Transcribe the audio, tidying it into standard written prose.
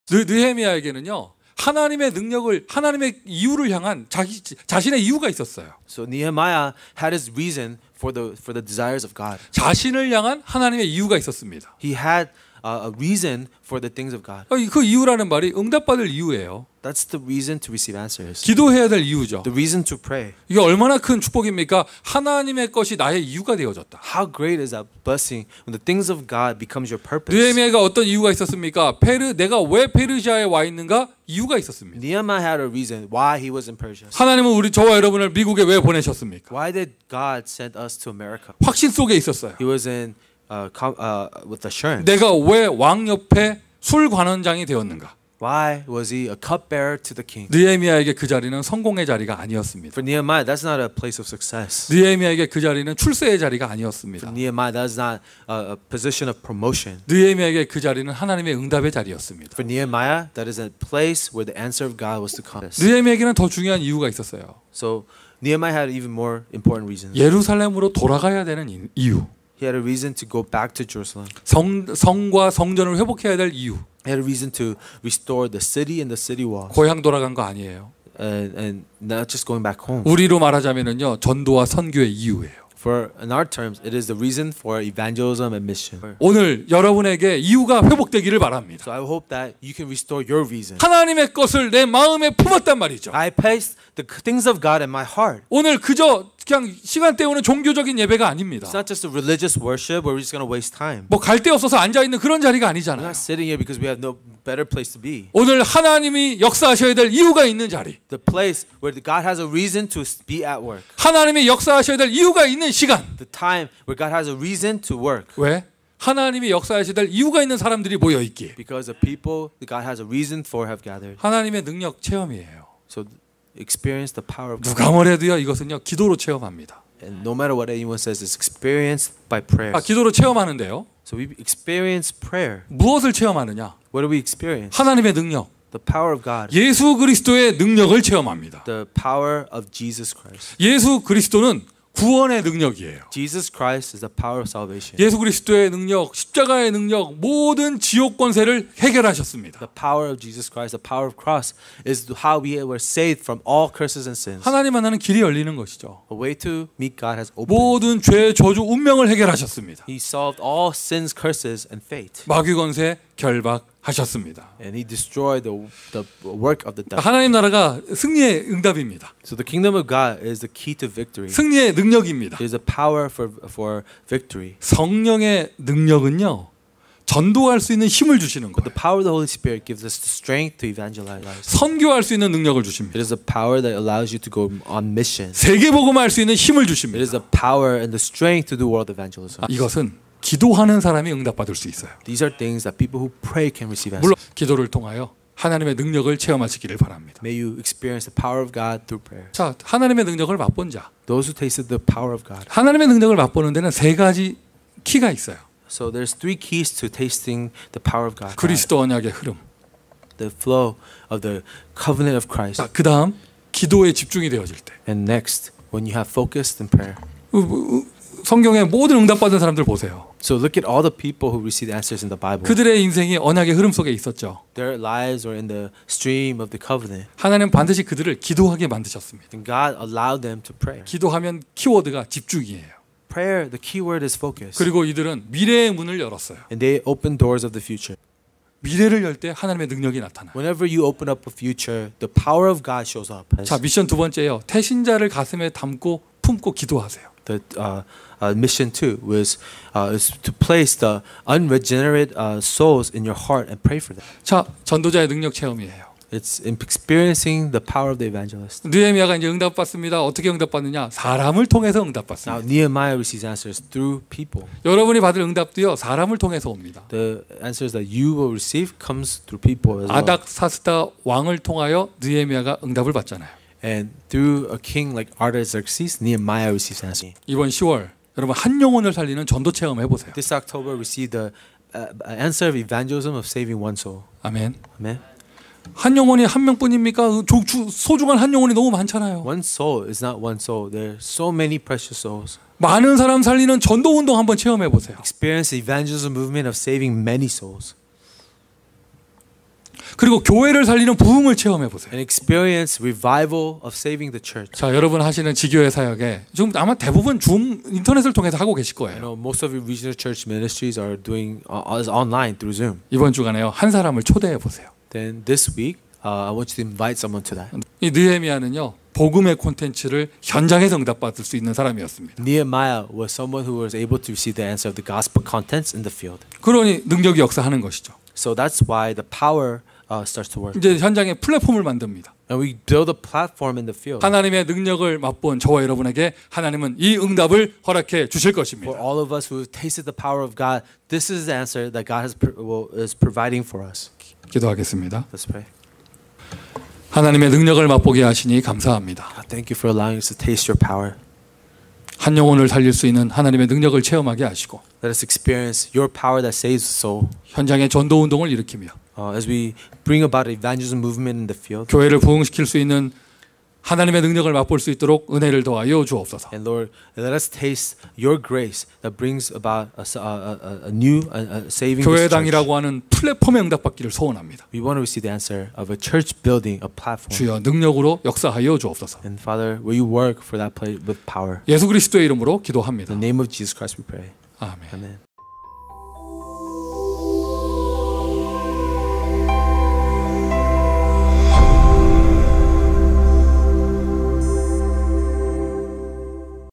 느헤미야에게는요. 하나님의 능력을 하나님의 이유를 향한 자신의 이유가 있었어요. So Nehemiah had his reason for the desires of God. 자신을 향한 하나님의 이유가 있었습니다. He had a reason for the things of God. 그 이유라는 말이 응답받을 이유예요. That's the reason to receive answers. 기도해야 될 이유죠. The reason to pray. 이게 얼마나 큰 축복입니까? 하나님의 것이 나의 이유가 되어졌다. How great is that blessing when the things of God becomes your purpose? 느헤미야가 어떤 이유가 있었습니까? 내가 왜 페르시아에 와 있는가? 이유가 있었습니다. Nehemiah had a reason why he was in Persia. 하나님은 저와 여러분을 미국에 왜 보내셨습니까? Why did God send us to America? 확신 속에 있었어요. He was in with assurance. 내가 왜 왕 옆에 술 관원장이 되었는가? Why was he a cupbearer to the king? 느헤미야에게 그 자리는 성공의 자리가 아니었습니다. For Nehemiah, that's not a place of success. 느헤미야에게 그 자리는 출세의 자리가 For 아니었습니다. Nehemiah, that's not a position of promotion. 느헤미야에게 그 자리는 하나님의 응답의 자리였습니다. For Nehemiah, that is a place where the answer of God was to come. 느헤미야에게는 더 중요한 이유가 있었어요. So Nehemiah had even more important reasons. 예루살렘으로 돌아가야 되는 이유. He had a reason to go back to Jerusalem. 성과 성전을 회복해야 될 이유. He had a reason to restore the city and the city walls. 고향 돌아간 거 아니에요. And not just going back home. 우리로 말하자면은요, 전도와 선교의 이유예요. For in our terms, it is the reason for evangelism and mission. 오늘 여러분에게 이유가 회복되기를 바랍니다. So I hope that you can restore your reason. 하나님의 것을 내 마음에 품었단 말이죠. I placed the things of God in my heart. 오늘 그저 그냥 시간 때우는 종교적인 예배가 아닙니다. It's not just a religious worship where we're just going to waste time. 뭐 갈 데 없어서 앉아 있는 그런 자리가 We're 아니잖아요. not sitting here because we have no better place to be. 오늘 하나님이 역사하셔야 될 이유가 있는 자리. The place where God has a reason to be at work. 하나님이 역사하셔야 될 이유가 있는 시간. The time where God has a reason to work. 왜? 하나님이 역사하셔야 될 이유가 있는 사람들이 모여 있기에. Because the people that God has a reason for have gathered. 하나님의 능력 체험이에요. So experience the power of God. 누가 뭐래도요, 이것은요 기도로 체험합니다. And no matter what anyone says, it's experienced by prayers. 기도로 체험하는데요. So we experience prayer. 무엇을 체험하느냐? What do we experience? 하나님의 능력. The power of God. 예수 그리스도의 능력을 체험합니다. The power of Jesus Christ. 예수 그리스도는 구원의 능력이에요. Jesus Christ is the power of salvation. 예수 그리스도의 능력, 십자가의 능력, 모든 지옥 권세를 해결하셨습니다. The power of Jesus Christ, the power of cross, is how we were saved from all curses and sins. 하나님 만나는 길이 열리는 것이죠. A way to meet God has opened. 모든 죄, 저주, 운명을 해결하셨습니다. He solved all sins, curses, and fate. 마귀 권세 결박하셨습니다. And he destroyed the work of the devil. 하나님 나라가 승리의 응답입니다. So the kingdom of God is the key to victory. 승리의 능력입니다. It is a power for victory. 성령의 능력은요, 전도할 수 있는 힘을 주시는 거예요. The power of the Holy Spirit gives us the strength to evangelize. 선교할 수 있는 능력을 주십니다. It is a power that allows you to go on mission. 세계 복음할 수 있는 힘을 It 주십니다. is the power and the strength to do world evangelism. 이것은 기도하는 사람이 응답받을 수 있어요. These are things that people who pray can receive answers. 물론 기도를 통하여 하나님의 능력을 체험하시기를 바랍니다. May you experience the power of God through prayer. 자, 하나님의 능력을 맛본 자. Those who tasted the power of God. 하나님의 능력을 맛보는 데는 세 가지 키가 있어요. So there's three keys to tasting the power of God. 그리스도 언약의 흐름. The flow of the covenant of Christ. 자, 그다음 기도에 집중이 되어질 때. And next, when you have focused in prayer. 성경의 모든 응답받은 사람들 보세요. So look at all the people who received answers in the Bible. 그들의 인생이 언약의 흐름 속에 있었죠. Their lives were in the stream of the covenant. 하나님 반드시 그들을 기도하게 만드셨습니다. And God allowed them to pray. 기도하면 키워드가 집중이에요. Prayer, the key word is focus. 그리고 이들은 미래의 문을 열었어요. And they open doors of the future. 미래를 열 때 하나님의 능력이 나타나요. Whenever you open up a future, the power of God shows up. 자, 미션 두 번째요. 태신자를 가슴에 담고 품고 기도하세요. The mission 2 was is to place the unregenerate souls in your heart and pray for them. 자, 전도자의 능력 체험이에요. It's experiencing the power of the evangelist. 느헤미야가 이제 응답받습니다. 어떻게 응답받느냐? 사람을 통해서 Now 응답받습니다. Nehemiah receives answers through people. 여러분이 받을 응답도요, 사람을 통해서 옵니다. The answers that you will receive comes through people as well. 아닥사스다 왕을 통하여 느헤미야가 응답을 받잖아요. And through a king like Artaxerxes, Nehemiah receives answers. 이번 10월 여러분 한 영혼을 살리는 전도 체험 해보세요. This October, receive the answer of evangelism of saving one soul. 아멘. Amen. 한 영혼이 한 명뿐입니까? 소중한 한 영혼이 너무 많잖아요. One soul is not one soul. There are so many precious souls. 많은 사람 살리는 전도 운동 한번 체험해 보세요. Experience the evangelism movement of saving many souls. 그리고 교회를 살리는 부흥을 체험해 보세요. and experience revival of saving the church. 자, 여러분 하시는 지교회 사역에 지금 아마 대부분 줌 인터넷을 통해서 하고 계실 I 거예요. know most of your regional church ministries are doing is online through Zoom. 이번 주간에요. 한 사람을 초대해 보세요. Then this week, I want you to invite someone to that. 이 느헤미야는요. 복음의 콘텐츠를 현장에서 응답받을 수 있는 사람이었습니다. Nehemiah was someone who was able to receive the answer of the gospel contents in the field. 그러니 능력이 역사하는 것이죠. So that's why the power starts to work. 이제 현장에 플랫폼을 만듭니다. And we build a platform in the field. 하나님의 능력을 맛본 저와 여러분에게 하나님은 이 응답을 허락해 주실 For 것입니다. all of us who have tasted the power of God, this is the answer that God is providing for us. 기도하겠습니다. Let's pray. 하나님의 능력을 맛보게 하시니 감사합니다. God, thank you for allowing us to taste your power. 한 영혼을 살릴 수 있는 하나님의 능력을 체험하게 하시고 Let us experience your power that saves the soul. 현장에 전도 운동을 일으키며 As we bring about evangelism movement in the field. 교회를 부흥시킬 수 있는 하나님의 능력을 맛볼 수 있도록 은혜를 더하여 주옵소서. And Lord, let us taste your grace that brings about a new saving this church. 교회당이라고 하는 플랫폼에 응답받기를 소원합니다. We want to receive the answer of a church building, a platform. 주여 능력으로 역사하여 주옵소서. And Father, will you work for that place with power? 예수 그리스도의 이름으로 기도합니다. In the name of Jesus Christ we pray. 아멘. Amen.